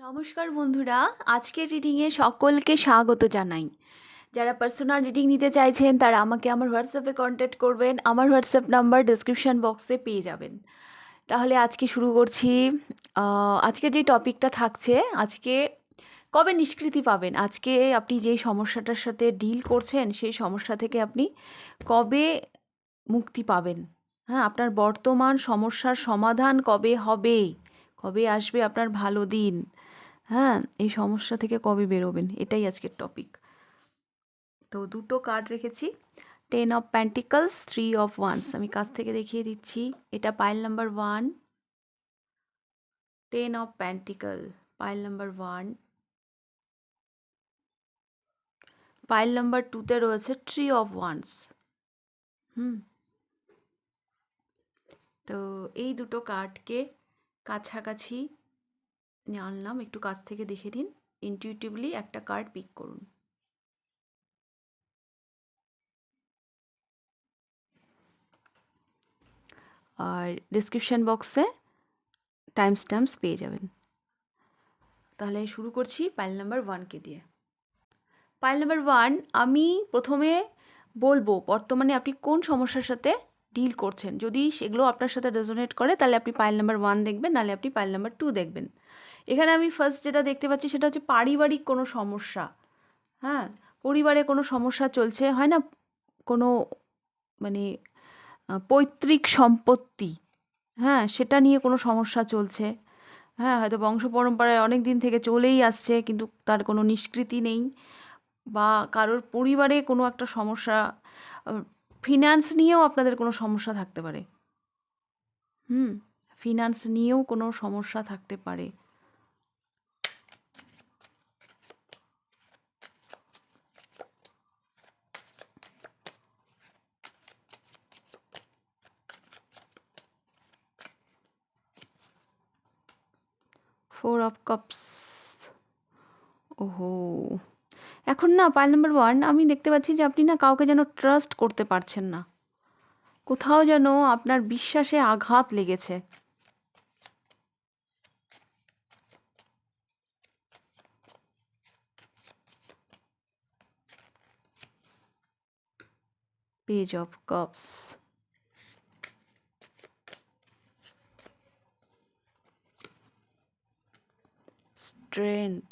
নমস্কার বন্ধুরা, আজকের রিডিংয়ে সকলকে স্বাগত জানাই। যারা পার্সোনাল রিডিং নিতে চাইছেন তারা আমাকে আমার হোয়াটসঅ্যাপে কন্ট্যাক্ট করবেন। আমার হোয়াটসঅ্যাপ নাম্বার ডেসক্রিপশন বক্সে পেয়ে যাবেন। তাহলে আজকে শুরু করছি। আজকে যে টপিকটা থাকছে, আজকে কবে নিষ্কৃতি পাবেন, আজকে আপনি যেই সমস্যাটার সাথে ডিল করছেন সেই সমস্যা থেকে আপনি কবে মুক্তি পাবেন। হ্যাঁ, আপনার বর্তমান সমস্যার সমাধান কবে হবে, কবে আসবে আপনার ভালো দিন। হ্যাঁ, এই সমস্যা থেকে কবে বেরোবেন, এটাই আজকের টপিক। তো দুটো কার্ড রেখেছি, 10 অফ প্যান্টিকলস, 3 অফ ওয়ান্স। আমি কাছ থেকে দেখিয়ে দিচ্ছি। এটা pile number 1, 10 of pentacle, pile number 1। Pile number 2তে রয়েছে 3 অফ ওয়ান্স। তো এই দুটো কার্ডকে কাছাকাছি নিয়ে আনলাম, একটু কাছ থেকে দেখে নিন। ইনটিউটিভলি একটা কার্ড পিক করুন। আর ডিসক্রিপশন বক্সে টাইম স্ট্যাম্পস পেয়ে যাবেন। তাহলে শুরু করছি পাইল নাম্বার 1কে দিয়ে। পাইল নাম্বার 1, আমি প্রথমে বলবো বর্তমানে আপনি কোন সমস্যার সাথে ডিল করছেন। যদি সেগুলো আপনার সাথে রেজোনেট করে তাহলে আপনি পাইল নাম্বার 1 দেখবেন, নাহলে আপনি পাইল নাম্বার 2 দেখবেন। এখানে আমি ফার্স্ট যেটা দেখতে পাচ্ছি সেটা হচ্ছে পারিবারিক কোনো সমস্যা। হ্যাঁ, পরিবারে কোনো সমস্যা চলছে, হয় না, কোনো মানে পৈতৃক সম্পত্তি, হ্যাঁ, সেটা নিয়ে কোনো সমস্যা চলছে। হ্যাঁ, হয়তো বংশ পরম্পরায় অনেক দিন থেকে চলেই আসছে, কিন্তু তার কোনো নিষ্কৃতি নেই। বা কারোর পরিবারে কোনো একটা সমস্যা, ফিনান্স নিয়েও আপনাদের কোনো সমস্যা থাকতে পারে। ফিনান্স নিয়েও কোনো সমস্যা থাকতে পারে। ফোর অফ কাপস, ওহো, এখন না পাইল নাম্বার 1 আমি দেখতে পাচ্ছি যে আপনি না কাউকে যেন ট্রাস্ট করতে পারছেন না। কোথাও যেন আপনার বিশ্বাসে আঘাত লেগেছে। Page of cups, strength,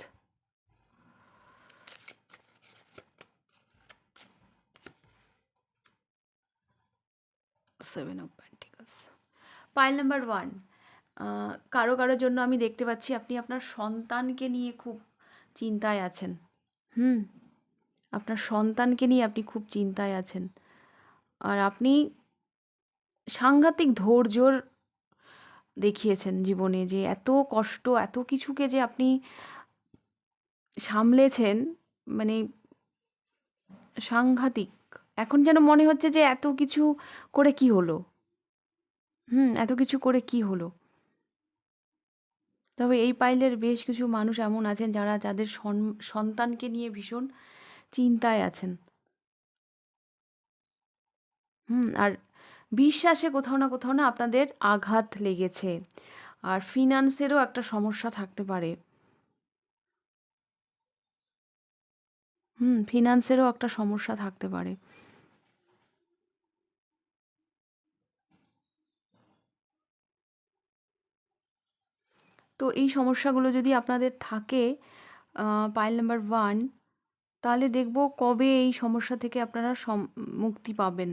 seven of pentacles. Pile number 1, কারোর জন্য আমি দেখতে পাচ্ছি আপনি আপনার সন্তানকে নিয়ে খুব চিন্তায় আছেন। আপনার সন্তানকে নিয়ে আপনি খুব চিন্তায় আছেন। আর আপনি সাংঘাতিক ধৈর্যর দেখিয়েছেন জীবনে, যে এত কষ্ট, এত কিছুকে যে আপনি সামলেছেন, মানে সাংঘাতিক। এখন যেন মনে হচ্ছে যে এত কিছু করে কি হলো। এত কিছু করে কি হলো। তবে এই পাইলের বেশ কিছু মানুষ এমন আছেন যারা যাদের সন্তানকে নিয়ে ভীষণ চিন্তায় আছেন। আর বিশ্বাসে কোথাও না আপনাদের আঘাত লেগেছে। আর ফিনান্সেরও একটা সমস্যা থাকতে পারে। ফিনান্সেরও একটা সমস্যা থাকতে পারে। তো এই সমস্যাগুলো যদি আপনাদের থাকে, পাইল নাম্বার 1, তাহলে দেখব কবে এই সমস্যা থেকে আপনারা মুক্তি পাবেন।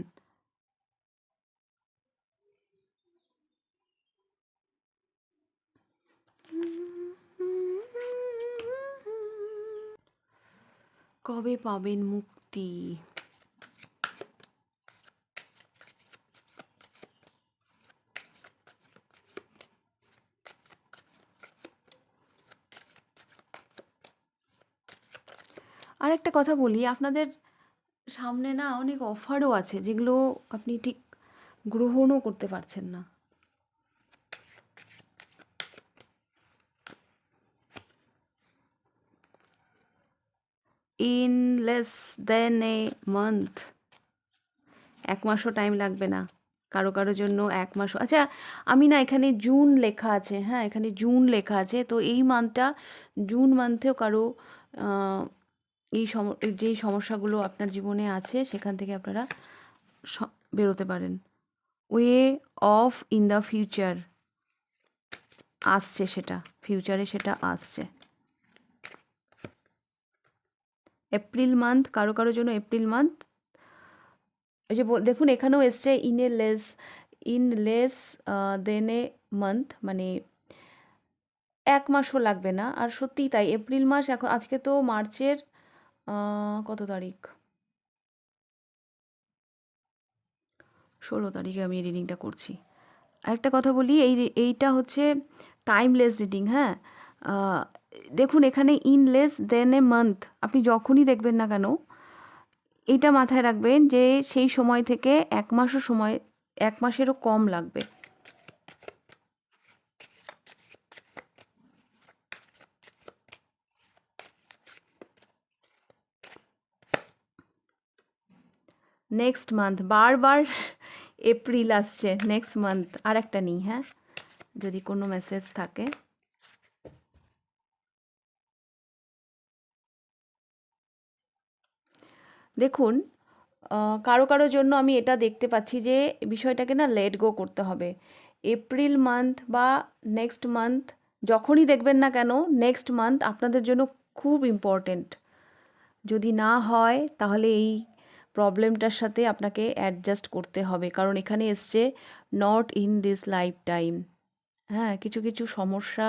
কবে পাবেন মুক্তি। আর একটা কথা বলি, আপনাদের সামনে না অনেক অফারও আছে যেগুলো আপনি ঠিক গ্রহণও করতে পারছেন না। In less than a month, 1 মাসও টাইম লাগবে না। কারো কারো জন্য 1 মাস। আচ্ছা, আমি না এখানে জুন লেখা আছে, হ্যাঁ এখানে জুন লেখা আছে, তো এই মান্থটা জুন মান্থেও কারো এই যেই সমস্যাগুলো আপনার জীবনে আছে সেখান থেকে আপনারা বেরোতে পারেন। Way of in the future আসছে, সেটা ফিউচারে সেটা আসছে। এপ্রিল মান্থ, কারো কারো জন্য এপ্রিল মান্থ, এই যে দেখুন এখানেও এসছে in less than a month, মানে 1 মাসও লাগবে না। আর সত্যিই তাই, এপ্রিল মাস এখন, আজকে তো মার্চের কত তারিখ, 16 তারিখে আমি এই রিডিংটা করছি। একটা কথা বলি, এইটা হচ্ছে টাইমলেস রিডিং, হ্যাঁ। দেখুন এখানে in less than a month, আপনি যখনই দেখবেন না কেন এইটা মাথায় রাখবেন যে সেই সময় থেকে 1 মাসও সময়, 1 মাসেরও কম লাগবে। নেক্সট মান্থ, বারবার এপ্রিল আসছে, নেক্সট মান্থ আর একটা নিই, হ্যাঁ যদি কোনো মেসেজ থাকে। দেখুন কারো কারো জন্য আমি এটা দেখতে পাচ্ছি যে বিষয়টাকে না লেট গো করতে হবে। এপ্রিল মান্থ বা নেক্সট মান্থ যখনই দেখবেন না কেন, নেক্সট মান্থ আপনাদের জন্য খুব ইম্পর্টেন্ট। যদি না হয় তাহলে এই প্রবলেমটার সাথে আপনাকে অ্যাডজাস্ট করতে হবে, কারণ এখানে এসছে not in this life time. হ্যাঁ, কিছু কিছু সমস্যা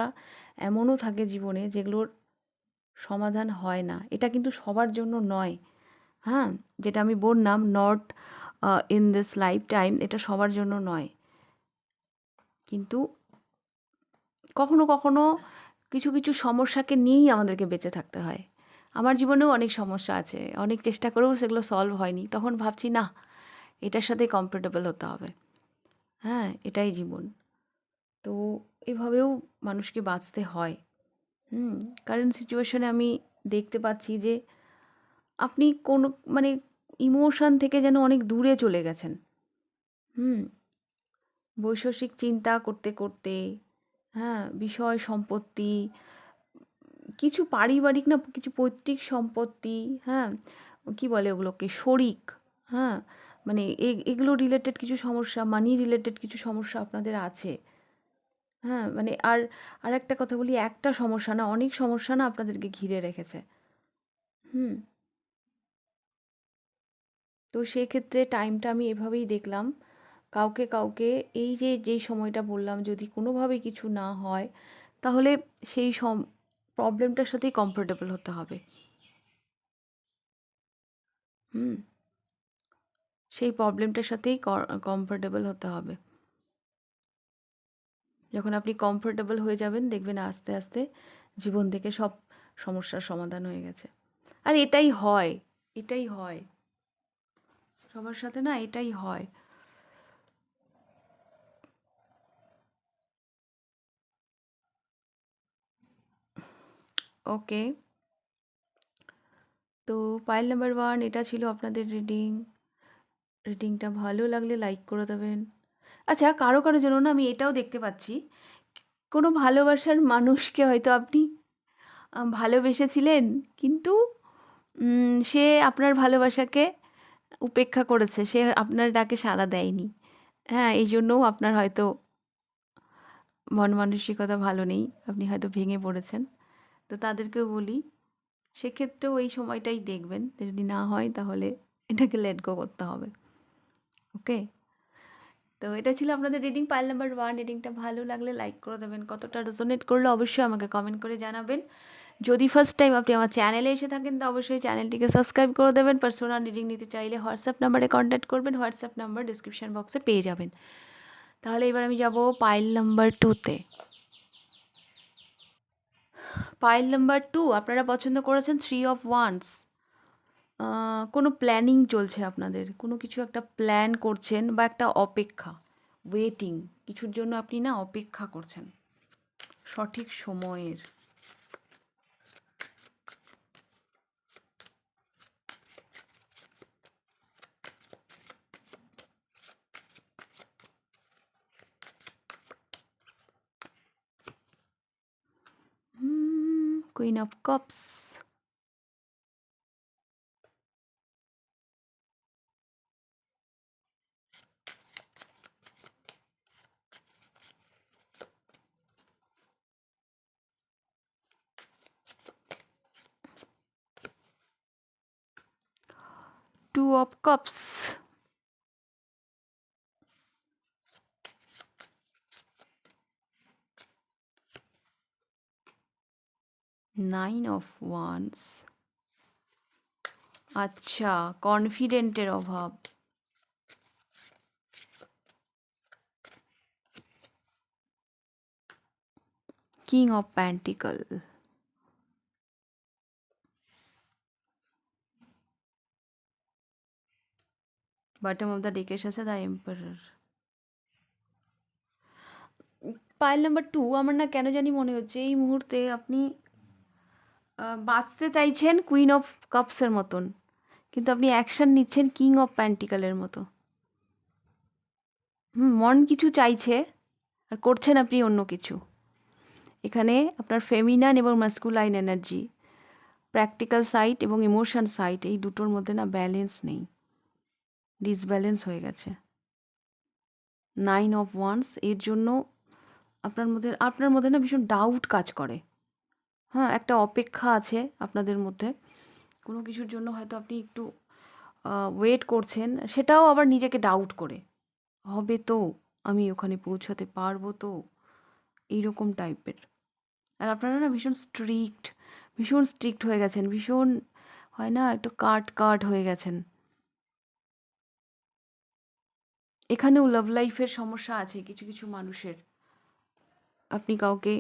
এমনও থাকে জীবনে যেগুলোর সমাধান হয় না, এটা কিন্তু সবার জন্য নয়। হ্যাঁ, যেটা আমি বললাম not in this life time, এটা সবার জন্য নয়। কিন্তু কখনো কখনো কিছু কিছু সমস্যাকে নিয়েই আমাদেরকে বেঁচে থাকতে হয়। আমার জীবনেও অনেক সমস্যা আছে, অনেক চেষ্টা করেও সেগুলো সলভ হয়নি, তখন ভাবছি না এটার সাথে কমফোর্টেবল হতে হবে। হ্যাঁ, এটাই জীবন। তো এভাবেও মানুষকে বাঁচতে হয়। কারেন্ট সিচুয়েশনে আমি দেখতে পাচ্ছি যে আপনি কোনো মানে ইমোশন থেকে যেন অনেক দূরে চলে গেছেন। বৈষয়িক চিন্তা করতে করতে, হ্যাঁ বিষয় সম্পত্তি, কিছু পারিবারিক না কিছু পৈতৃক সম্পত্তি, হ্যাঁ কি বলে ওগুলোকে, শরিক, হ্যাঁ মানে এগুলো রিলেটেড কিছু সমস্যা, মানি রিলেটেড কিছু সমস্যা আপনাদের আছে। হ্যাঁ মানে আর একটা কথা বলি, একটা সমস্যা না, অনেক সমস্যা না আপনাদেরকে ঘিরে রেখেছে। হুম তো সেক্ষেত্রে টাইমটা আমি এভাবেই দেখলাম। কাউকে কাউকে এই যে যেই সময়টা বললাম, যদি কোনোভাবে কিছু না হয় তাহলে সেই প্রবলেমটার সাথেই কমফোর্টেবল হতে হবে। হুম সেই প্রবলেমটার সাথেই কমফোর্টেবল হতে হবে। যখন আপনি কমফোর্টেবল হয়ে যাবেন দেখবেন আস্তে আস্তে জীবন থেকে সব সমস্যার সমাধান হয়ে গেছে। আর এটাই হয়, এটাই হয় সবার সাথে, না এটাই হয়। ওকে, তো পাইল নাম্বার 1 এটা ছিল আপনাদের রিডিং। রিডিংটা ভালো লাগলে লাইক করে দেবেন। আচ্ছা, কারো কারো জন্য না আমি এটাও দেখতে পাচ্ছি, কোনো ভালোবাসার মানুষকে হয়তো আপনি ভালোবেসেছিলেন, কিন্তু সে আপনার ভালোবাসাকে উপেক্ষা করেছে, সে আপনার ডাকে সাড়া দেয়নি। হ্যাঁ, এই জন্যও আপনার হয়তো মন মানসিকতা ভালো নেই, আপনি হয়তো ভেঙে পড়েছেন। তো তাদেরকেও বলি, সেক্ষেত্রেও এই সময়টাই দেখবেন, যদি না হয় তাহলে এটাকে লেট গো করতে হবে। ওকে, তো এটা ছিল আপনাদের রিডিং পাইল নাম্বার 1। রিডিংটা ভালো লাগলে লাইক করে দেবেন, কতটা রেজোনেট করলে অবশ্যই আমাকে কমেন্ট করে জানাবেন। যদি ফার্স্ট টাইম আপনি আমার চ্যানেলে এসে থাকেন তো অবশ্যই চ্যানেলটিকে সাবস্ক্রাইব করে দেবেন। পার্সোনাল রিডিং নিতে চাইলে হোয়াটসঅ্যাপ নাম্বারে কন্ট্যাক্ট করবেন, হোয়াটসঅ্যাপ নাম্বার ডিসক্রিপশন বক্সে পেয়ে যাবেন। তাহলে এবার আমি যাব পাইল নাম্বার 2তে। পাইল নাম্বার 2 আপনারা পছন্দ করেছেন 3 অফ ওয়ান্স। কোনো প্ল্যানিং চলছে আপনাদের, কোনো কিছু একটা প্ল্যান করছেন বা একটা অপেক্ষা, ওয়েটিং, কিছুর জন্য আপনি না অপেক্ষা করছেন সঠিক সময়ের। Queen of Cups. Two of Cups. Nine of Wands. আচ্ছা, কনফিডেন্টের অভাব। King of pentacle. Bottom of the ডেকের সাথে দ্য এম্পারার। পাইল নাম্বার 2 আমার না কেন জানি মনে হচ্ছে এই মুহূর্তে আপনি বাঁচতে চাইছেন কুইন অফ কাপসের মতন, কিন্তু আপনি অ্যাকশন নিচ্ছেন কিং অফ প্যান্টিকলের মতো। মন কিছু চাইছে আর করছেন আপনি অন্য কিছু। এখানে আপনার ফেমিনান এবং মাস্কুলাইন এনার্জি, প্র্যাকটিক্যাল সাইড এবং ইমোশন সাইড, এই দুটোর মধ্যে না ব্যালেন্স নেই, ডিসব্যালেন্স হয়ে গেছে। 9 অফ ওয়ান্স, এর জন্য আপনার মধ্যে না ভীষণ ডাউট কাজ করে। হ্যাঁ, একটা অপেক্ষা আছে আপনাদের মধ্যে, কোনো কিছুর জন্য হয়তো আপনি একটু ওয়েট করছেন, সেটাও আবার নিজেকে ডাউট করে, হবে তো, আমি ওখানে পৌঁছাতে পারবো তো, এইরকম টাইপের। আর আপনারা না ভীষণ স্ট্রিক্ট হয়ে গেছেন, ভীষণ হয় না একটু কাট হয়ে গেছেন। এখানেও লাভ লাইফের সমস্যা আছে কিছু কিছু মানুষের। আপনি কাউকে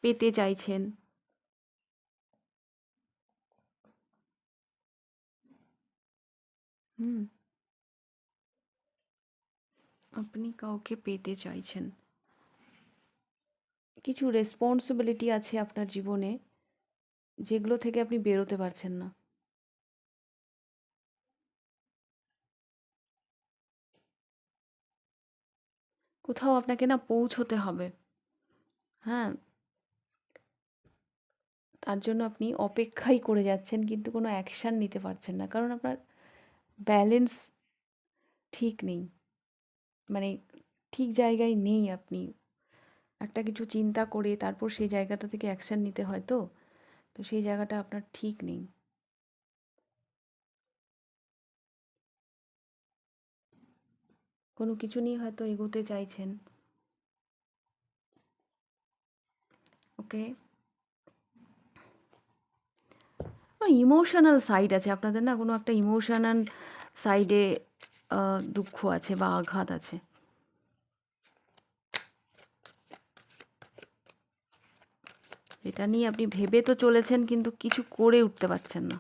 পেতে চাইছেন, আপনি কাউকে পেতে চাইছেন, কিছু রেসপন্সিবিলিটি আছে আপনার জীবনে যেগুলো থেকে আপনি বেরোতে পারছেন না। কোথাও আপনাকে না পৌঁছতে হবে। হ্যাঁ, তার জন্য আপনি অপেক্ষাই করে যাচ্ছেন, কিন্তু কোনো অ্যাকশান নিতে পারছেন না, কারণ আপনার ব্যালেন্স ঠিক নেই, মানে ঠিক জায়গায় নেই। আপনি একটা কিছু চিন্তা করে তারপর সেই জায়গাটা থেকে অ্যাকশান নিতে হয়, তো সেই জায়গাটা আপনার ঠিক নেই। কোনো কিছু নিয়ে হয়তো এগোতে চাইছেন, ওকে। ইমোশনাল সাইড আছে আপনাদের না, কোনো একটা ইমোশনাল সাইডে দুঃখ আছে বা আঘাত আছে। এটা নিয়ে আপনি ভেবে তো চলেছেন, কিন্তু কিছু করে উঠতে পারছেন না।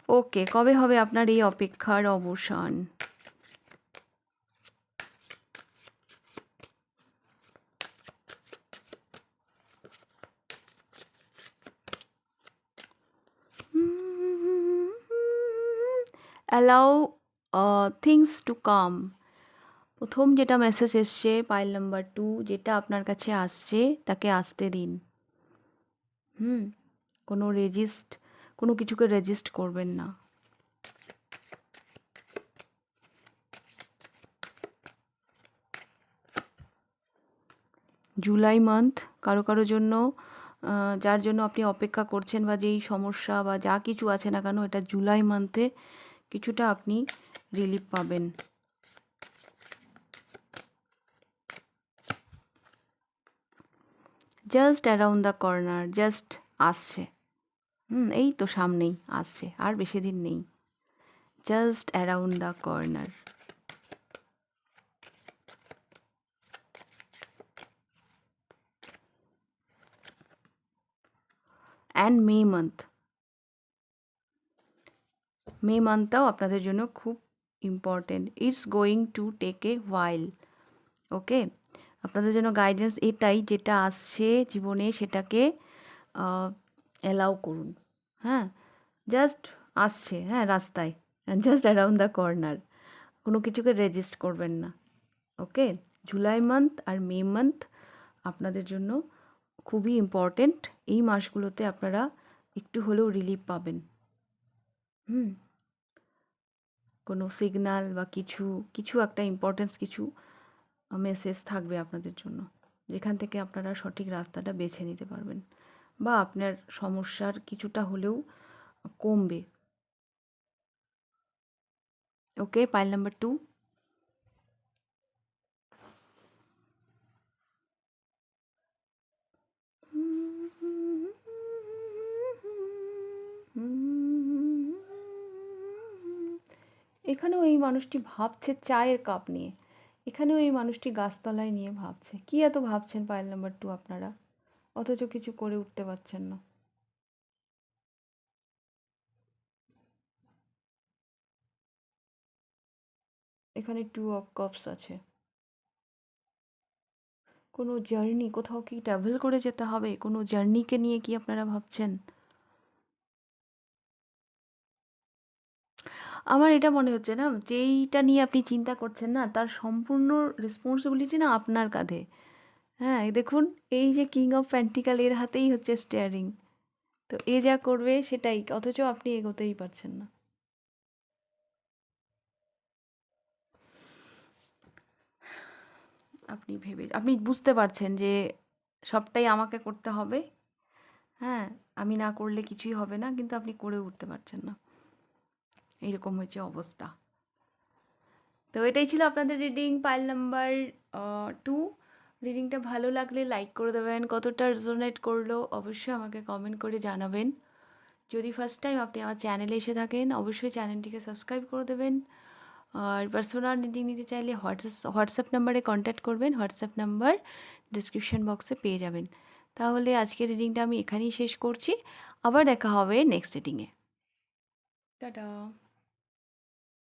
ওকে, কবে হবে আপনার এই অপেক্ষার অবসান? Allow things to come. প্রথম যেটা মেসেজ এসছে পাইল নাম্বার 2, যেটা আপনার কাছে আসছে তাকে আসতে দিন। কোনো কিছুকে রেজিস্ট করবেন না। জুলাই মান্থ কারো জন্য, যার জন্য আপনি অপেক্ষা করছেন বা যেই সমস্যা বা যা কিছু আছে না কেন, এটা জুলাই মান্থে কিছুটা আপনি রিলিফ পাবেন। Just around the corner, just আসছে, এই তো সামনেই আসছে, আর বেশি দিন নেই। Just around the corner. And May মান্থটাও আপনাদের জন্য খুব important. It's going to take a while, okay. আপনাদের জন্য গাইডেন্স এটাই, যেটা আসছে জীবনে সেটাকে অ্যালাউ করুন। হ্যাঁ, জাস্ট আসছে, হ্যাঁ, রাস্তায়, জাস্ট অ্যারাউন্ড দ্য কর্নার, কোনো কিছুকে রেজিস্ট করবেন না, ওকে। জুলাই মান্থ আর মে মান্থ আপনাদের জন্য খুবই ইম্পর্ট্যান্ট। এই মাসগুলোতে আপনারা একটু হলেও রিলিফ পাবেন। কোনো সিগনাল বা কিছু একটা ইম্পর্টেন্স কিছু মেসেজ থাকবে আপনাদের জন্য, যেখান থেকে আপনারা সঠিক রাস্তাটা বেছে নিতে পারবেন বা আপনার সমস্যার কিছুটা হলেও কমবে। ওকে, পাইল নাম্বার 2। এখানেও এই মানুষটি ভাবছে চায়ের কাপ নিয়ে, এখানেও এই মানুষটি গাছতলায় নিয়ে ভাবছে। কি এত ভাবছেন পাইল নাম্বার 2 আপনারা, অথচ কিছু করে উঠতে পারছেন না? এখানে 2 অফ কাপস আছে। কোনো জার্নি, কোথাও কি ট্রাভেল করে যেতে হবে? কোনো জার্নিকে নিয়ে কি আপনারা ভাবছেন? আমার এটা মনে হচ্ছে না, যেইটা নিয়ে আপনি চিন্তা করছেন না, তার সম্পূর্ণ রেসপন্সিবিলিটি না আপনার কাঁধে। হ্যাঁ, এই দেখুন, এই যে কিং অফ প্যান্টিকাল, এর হাতেই হচ্ছে স্টিয়ারিং। তো এ যা করবে সেটাই, অথচ আপনি এগোতেই পারছেন না। আপনি বুঝতে পারছেন যে সবটাই আমাকে করতে হবে। হ্যাঁ, আমি না করলে কিছুই হবে না, কিন্তু আপনি করে উঠতে পারছেন না। এইরকম হচ্ছে অবস্থা। তো এটাই ছিল আপনাদের রিডিং, পাইল নাম্বার 2। রিডিংটা ভালো লাগলে লাইক করে দেবেন, কতটা রেজোনেট করলো অবশ্যই আমাকে কমেন্ট করে জানাবেন। যদি ফার্স্ট টাইম আপনি আমার চ্যানেলে এসে থাকেন, অবশ্যই চ্যানেলটিকে সাবস্ক্রাইব করে দেবেন। আর পার্সোনাল রিডিং নিতে চাইলে হোয়াটসঅ্যাপ নাম্বারে কন্ট্যাক্ট করবেন। হোয়াটসঅ্যাপ নাম্বার ডিসক্রিপশন বক্সে পেয়ে যাবেন। তাহলে আজকের রিডিংটা আমি এখানেই শেষ করছি। আবার দেখা হবে নেক্সট রিডিংয়ে। টাটা।